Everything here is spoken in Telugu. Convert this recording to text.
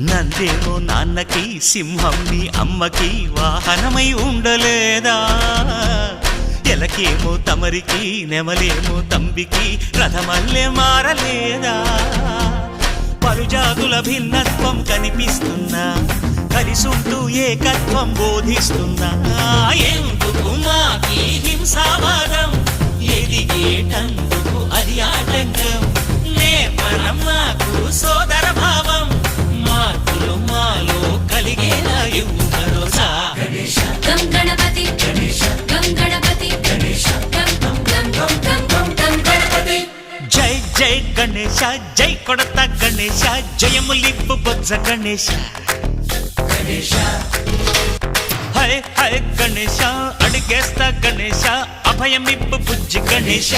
నందేమో నాన్నకి సింహం నీ అమ్మకి వాహనమై ఉండలేదా ఎలకేమో తమరికి నెమలేమో తంబికి రథమల్లే మారలేదా పలుజాతుల భిన్నత్వం కనిపిస్తున్నా కలిసుంటూ ఏకత్వం బోధిస్తున్నా ఎందుకు మాకి హింసావాదం ఎదిగేటందుకు అది ఆటంకం నేర్పడం మాకు సోదర భావం మార్పులు మాలో కలిగేలా ఇవ్వు భరోసా గం గణపతి గం గణపతి గం గం గం గం గం గం గణపతి జై జై గణేశ జై కొడత గణేశ జయములిప్పు బొజ్జ గణేశ హై హై గణేశ అడిగేస్తా గణేశ అభయమిప్పు బుజ్జి గణేశ